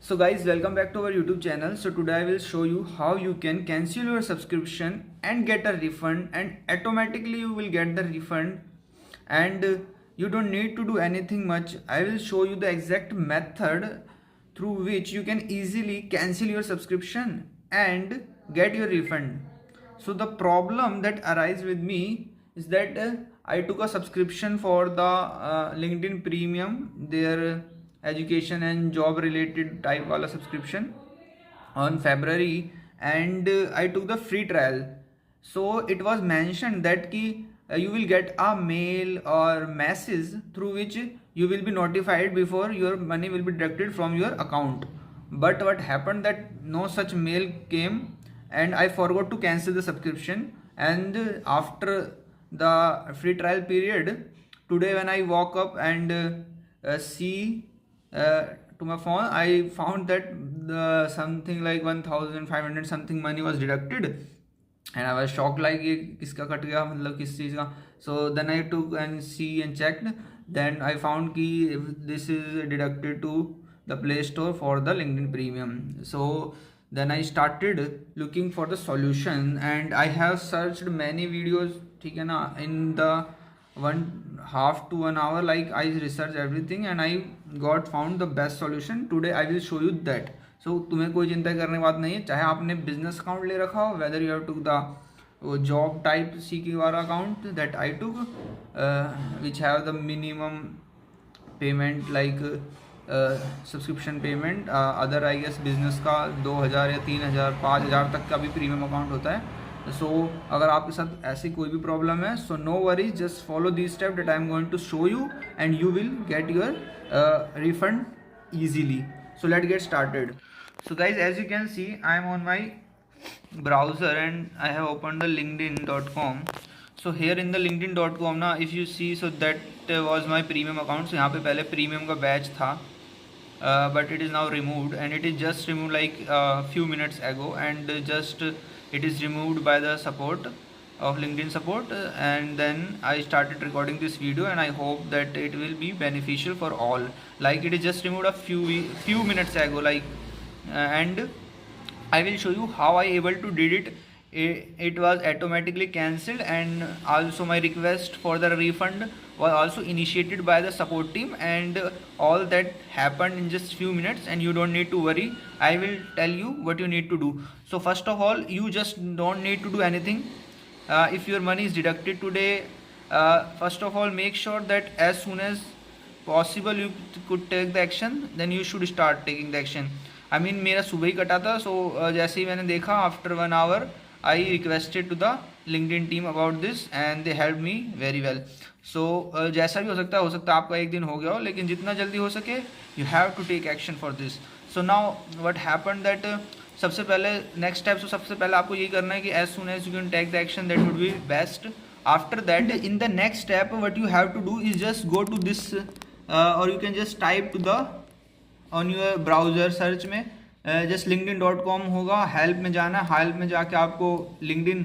So guys, welcome back to our YouTube channel. So today I will show you how you can cancel your subscription and get a refund, and automatically you will get the refund, and you don't need to do anything much. I will show you the exact method through which you can easily cancel your subscription and get your refund. So the problem that arises with me is that I took a subscription for the LinkedIn Premium, their education and job related type wala subscription on February, and I took the free trial. So it was mentioned that you will get a mail or message through which you will be notified before your money will be deducted from your account. But what happened that no such mail came, and I forgot to cancel the subscription. And after the free trial period, today when I woke up and see to my phone, I found that something like 1500 something money was deducted, and I was shocked like ये किसका cut गया, मतलब किस चीज़ का. So then I took and see and checked, then I found कि this is deducted to the Play Store for the LinkedIn Premium. So then I started looking for the solution, and I have searched many videos, ठीक है ना, in the 1.5 to 1 hour, like I researched everything and I got found the best solution. Today I will show you that. So तुम्हें कोई चिंता करने की बात नहीं है, चाहे आपने बिजनेस अकाउंट ले रखा हो, whether you have to the job type सीकी वाला account that I took which have the minimum payment like subscription payment. Other I guess business का 2000 या 3000 5000 तक का भी प्रीमियम अकाउंट होता है. सो अगर आपके साथ ऐसी कोई भी प्रॉब्लम है, so no worries, just follow this step that I am going to show you and you will get your refund easily. So let's get started. So guys, as you can see, I am on my browser and I have opened the linkedin.com. So here in the linkedin.com now, if you see, so that was my premium account. So यहाँ पे पहले premium का batch था, but it is now removed, and it is just removed like a few minutes ago, and just it is removed by the support of LinkedIn support. And then I started recording this video, and I hope that it will be beneficial for all. Like it is just removed a few minutes ago, like and I will show you how I able to did it. It was automatically cancelled, and also my request for the refund was also initiated by the support team, and all that happened in just few minutes, and you don't need to worry. I will tell you what you need to do. So first of all, you just don't need to do anything. If your money is deducted today, first of all make sure that as soon as possible you could take the action, then you should start taking the action. I mean मेरा सुबह ही कटा था, so जैसे ही मैंने देखा after 1 hour I requested to the LinkedIn team about this and they helped me very well. So जैसा भी हो सकता है आपका एक दिन हो गया हो, लेकिन जितना जल्दी हो सके you have to take action for this. So now what happened that सबसे पहले नेक्स्ट स्टेप, तो सबसे पहले आपको यही करना है कि as soon as you can take the action, that would be best. After that in the next step what you have to do is just go to this, और you can just type to the on your browser search में just linkedin.com होगा, help में जाना है, help में जाके आपको LinkedIn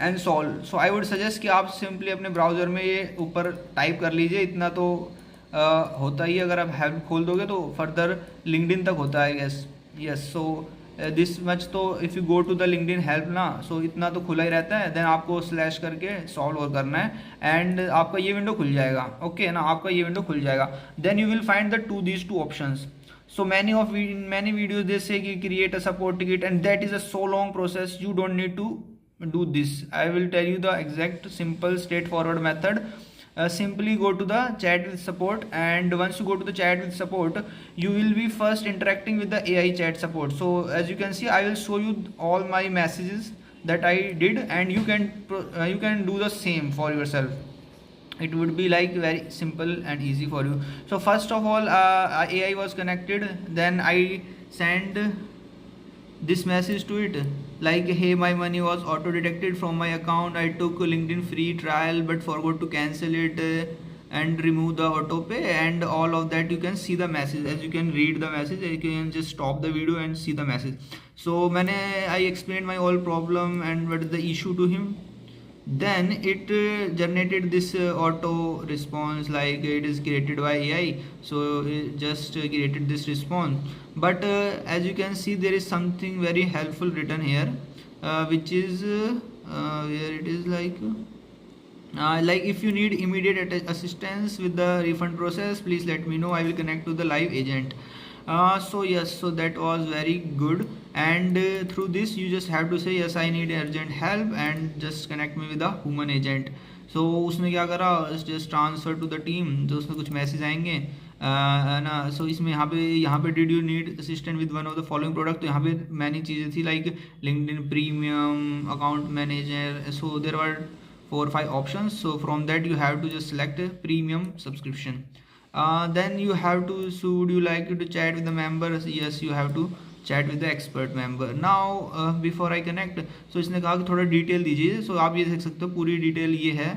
and solve. So I would suggest कि आप सिंपली अपने ब्राउज़र में ये ऊपर टाइप कर लीजिए, इतना तो होता ही. अगर आप हेल्प खोल दोगे तो फर्दर LinkedIn तक होता है, yes yes. So this much, तो if you go to the LinkedIn help ना, सो इतना तो खुला ही रहता है. देन आपको स्लैश करके सॉल्व और करना है, एंड आपका ये विंडो खुल जाएगा. ओके ना, आपका ये विंडो खुल जाएगा. Then you will find the these two options. So many videos they say कि create a support ticket, and that is a so long process. You don't need to do this. I will tell you the exact simple straightforward method. Simply go to the chat with support, and once you go to the chat with support, you will be first interacting with the AI chat support. So as you can see, I will show you all my messages that I did, and you can do the same for yourself. It would be like very simple and easy for you. So first of all, AI was connected, then I send this message to it like, hey, my money was auto detected from my account. I took LinkedIn free trial but forgot to cancel it and remove the auto pay, and all of that. You can see the message, as you can read the message, you can just stop the video and see the message. So I explained my whole problem and what is the issue to him. then it generated this auto response, like it is created by AI, so it just created this response. But as you can see, there is something very helpful written here, which is where it is like if you need immediate assistance with the refund process, please let me know, I will connect to the live agent. So yes, so that was very good. And through this you just have to say yes, I need urgent help, and just connect me with a human agent. So उसने क्या करा, just transfer to the team, तो उसमें कुछ message आएंगे है ना. सो इसमें यहाँ पे did you need assistant with one of the following product, तो यहाँ पे मैंने चीज़ें थी like LinkedIn premium, account manager. So there were 4 or 5 options. So from that you have to just select a premium subscription. Then you have to, so would you like to chat with the members? Yes, you have to chat with the expert member. Now before I connect, so इसने कहा कि थोड़ा detail दीजिए. So आप ये देख सकते हो पूरी डिटेल ये है.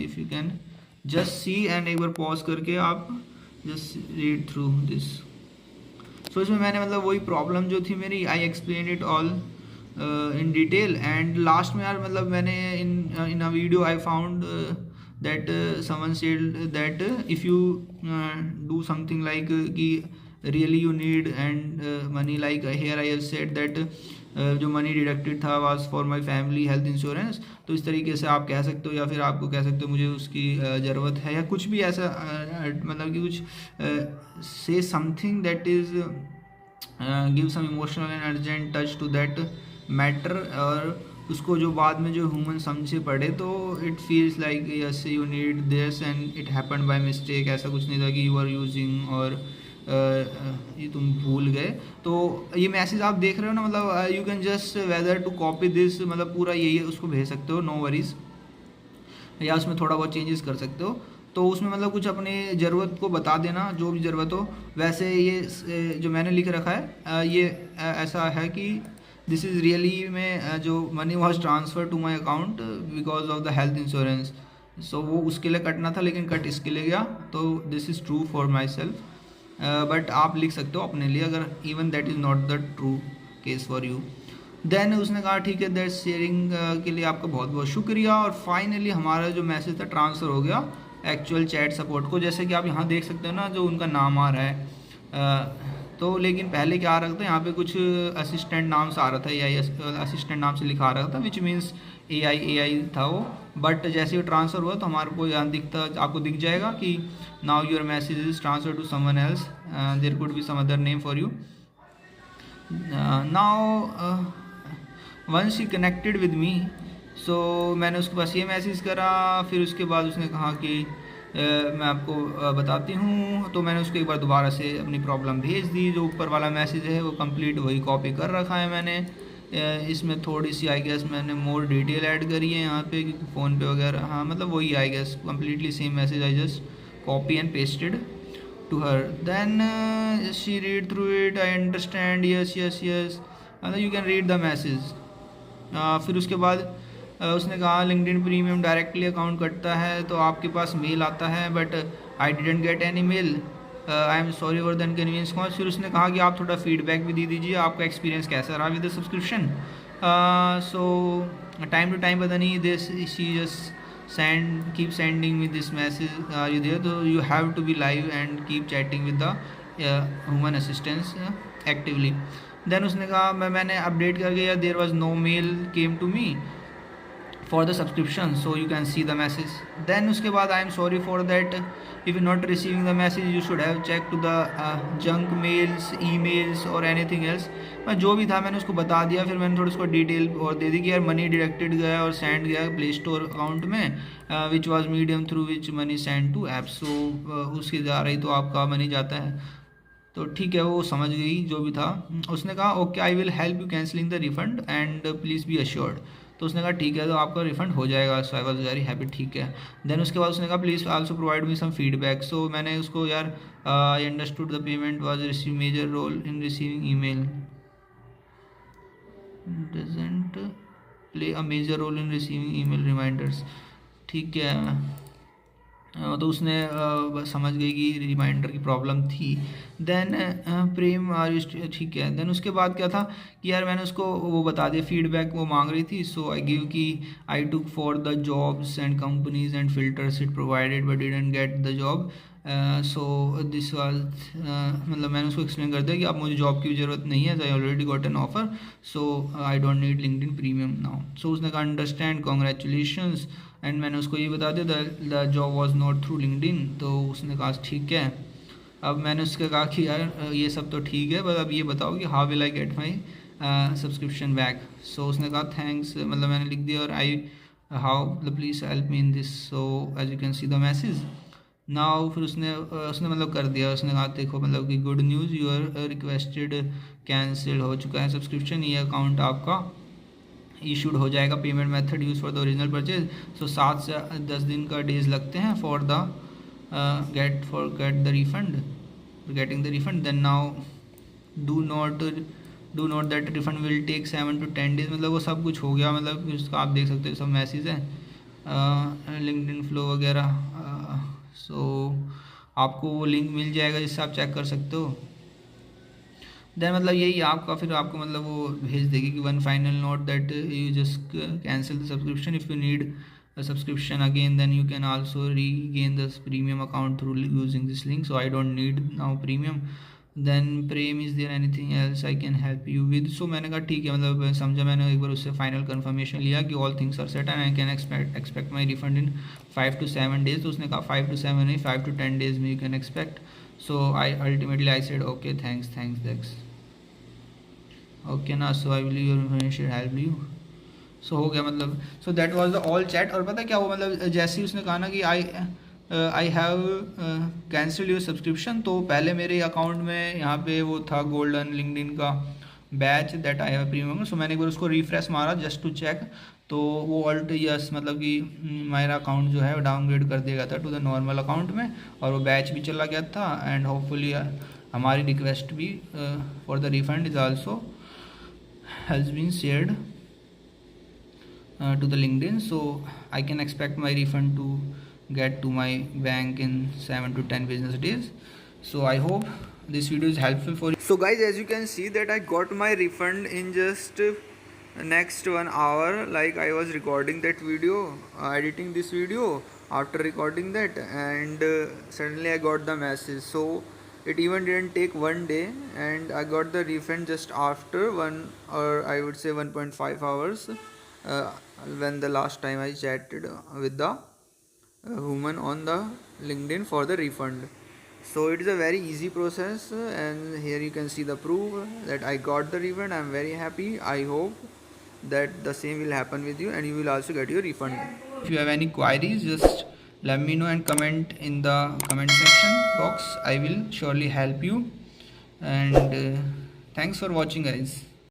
If you can just see, and एक बार पॉज करके आप जस्ट रीड थ्रू दिस. सो इसमें मैंने मतलब वही प्रॉब्लम जो थी मेरी, I explain it all in detail. And last में यार मतलब मैंने in a video I found that someone said that if you do something like कि really you need and money, like here I have said that जो money deducted था was for my family health insurance. तो इस तरीके से आप कह सकते हो, या फिर आपको कह सकते हो मुझे उसकी ज़रूरत है, या कुछ भी ऐसा मतलब कि कुछ say something that is give some emotional and urgent touch to that matter, और उसको जो बाद में जो ह्यूमन समझे पढ़े तो it feels like yes you need this and it happen by mistake. ऐसा कुछ नहीं था कि यू आर यूजिंग और ये तुम भूल गए. तो ये मैसेज आप देख रहे हो ना, मतलब you can just whether to copy this, मतलब पूरा यही उसको भेज सकते हो, नो वरीज, या उसमें थोड़ा बहुत चेंजेस कर सकते हो. तो उसमें मतलब कुछ अपनी ज़रूरत को बता देना, जो भी ज़रूरत हो. वैसे ये जो मैंने लिख रखा है ये ऐसा है कि दिस इज़ रियली में जो money was transfer to my account because of the health insurance. So वो उसके लिए कटना था लेकिन कट इसके लिए गया. तो this is true for my self, but आप लिख सकते हो अपने लिए अगर even that is not the true case for you. Then उसने कहा ठीक है, दैट शेयरिंग के लिए आपका बहुत बहुत शुक्रिया. और फाइनली हमारा जो मैसेज था ट्रांसफ़र हो गया एक्चुअल चैट सपोर्ट को. जैसे कि आप यहाँ देख सकते हो ना, जो उनका नाम आ रहा है. तो लेकिन पहले क्या आ रहा था, यहाँ पे कुछ असिस्टेंट नाम से आ रहा था, AI असिस्टेंट नाम से लिखा आ रहा था, विच मीन्स AI था वो. बट जैसे ही ट्रांसफ़र हुआ तो हमारे को यहाँ दिखता, आपको दिख जाएगा कि now your message is transfer to someone else, there could be some other name for you. Now once he connected with me, so मैंने उसके पास ये मैसेज करा. फिर उसके बाद उसने कहा कि मैं आपको बताती हूँ. तो मैंने उसको एक बार दोबारा से अपनी प्रॉब्लम भेज दी. जो ऊपर वाला मैसेज है वो कंप्लीट वही कॉपी कर रखा है मैंने. इसमें थोड़ी सी आई गेस मैंने मोर डिटेल ऐड करी है यहाँ पे, क्योंकि फ़ोन पे वगैरह, हाँ मतलब वही I guess completely same message I just copy and pasted to her. Then she read through it, I understand, yes yes yes, मतलब you can read the message. फिर उसके बाद उसने कहा लिंक्डइन प्रीमियम डायरेक्टली अकाउंट कटता है तो आपके पास मेल आता है, but I didn't get any mail, I am sorry for the inconvenience cause. फिर उसने कहा कि आप थोड़ा फीडबैक भी दे दीजिए, आपका एक्सपीरियंस कैसा रहा with the subscription. So time to time पता नहीं this she just keep sending me this message are you there, तो you have to be live and keep chatting with the human assistance actively. Then उसने कहा मैंने update करके या there was no mail came to me for the subscription, so you can see the message. Then उसके बाद I am sorry for that, if you not receiving the message you should have checked to the junk mails, emails or anything else. मैं जो भी था मैंने उसको बता दिया. फिर मैंने थोड़ी उसको डिटेल और दे दी कि यार मनी डिडक्टेड गया और सेंड गया प्ले स्टोर अकाउंट में, which was medium through which money send to app. So उसकी जा रही तो आपका मनी जाता है. तो ठीक है, वो समझ गई जो भी था. उसने कहा okay I will help you cancelling the refund and please be assured. तो उसने कहा ठीक है, तो आपका रिफंड हो जाएगा. So I was very happy, ठीक है. देन उसके बाद उसने कहा please also provide me some feedback. So मैंने उसको यार I understood the payment was receive major role in receiving email, doesn't play a major role in receiving email reminders. ठीक है, तो उसने बस समझ गई कि रिमाइंडर की प्रॉब्लम थी। देन प्रेम ठीक है। देन उसके बाद क्या था कि यार मैंने उसको वो बता दिया, फीडबैक वो मांग रही थी। सो आई गिव कि I took for the jobs and companies and filters it provided but didn't get the job. So this was मतलब मैंने उसको एक्सप्लेन कर दिया कि अब मुझे जॉब की ज़रूरत नहीं है, I already got an offer, so I don't need LinkedIn premium now. So उसने कहा अंडरस्टैंड, कॉन्ग्रेचुलेशंस। एंड मैंने उसको ये बता दिया the job was not through LinkedIn. तो उसने कहा ठीक है। अब मैंने उसके कहा कि यार ये सब तो ठीक है, बस अब ये बताओ कि how will I get my subscription back. So उसने कहा थैंक्स, मतलब मैंने लिख दिया और I how please help me in this, so as you can see the message now. फिर उसने मतलब कर दिया। उसने कहा देखो मतलब कि good news, your requested cancel हो चुका है सब्सक्रिप्शन, ये अकाउंट आपका इशूड हो जाएगा। Payment method use for the original purchase. So 7 से 10 दिन का डेज लगते हैं for the get the refund, getting the refund. Then now do note that refund will take 7 to 10 days। मतलब वो सब कुछ हो गया, मतलब उसका आप देख सकते हो सब मैसेज है, लिंक्डइन फ्लो वगैरह। सो आपको वो लिंक मिल जाएगा जिससे आप चेक कर सकते हो। देन मतलब यही आपका, फिर आपको मतलब वो भेज देगी कि one final note that you just cancel the subscription, if you need a subscription again then you can also regain this premium account through using this link, so I don't need now premium. Then Prem is there anything else I can help you with? so मैंने कहा ठीक है, मतलब समझा, मैंने एक बार उससे final confirmation लिया कि all things are set and I can expect my refund in 5 to 7 days। तो उसने कहा 5 to 7 नहीं, 5 to 10 days में you can expect। so I said okay thanks okay ना, so I will your information help you. So हो गया मतलब। So that was the all chat. और पता क्या हुआ, मतलब जैसे ही उसने कहा ना कि I have cancel your subscription, तो पहले मेरे अकाउंट में यहाँ पे वो था गोल्डन लिंक्डइन का badge that I have premium. So मैंने एक बार उसको रिफ्रेश मारा जस्ट टू चेक, तो वो ऑल्ट यस मतलब कि मेरा अकाउंट जो है डाउनग्रेड कर दिया गया था टू द नॉर्मल अकाउंट में, और वो बैच भी चला गया था। एंड होपफुली हमारी रिक्वेस्ट भी for the refund is also has been shared to the LinkedIn, so I can expect my refund to get to my bank in 7 to 10 business days. So I hope this video is helpful for you. So guys, as you can see that I got my refund in just next 1 hour. Like I was recording that video, editing this video, after recording that, and suddenly I got the message. So it even didn't take 1 day and I got the refund just after 1, or I would say 1.5 hours, when the last time I chatted with the woman on the LinkedIn for the refund. So it is a very easy process, and here you can see the proof that I got the refund. I am very happy. I hope that the same will happen with you and you will also get your refund. If you have any queries, just let me know and comment in the comment section box. I will surely help you, and thanks for watching guys.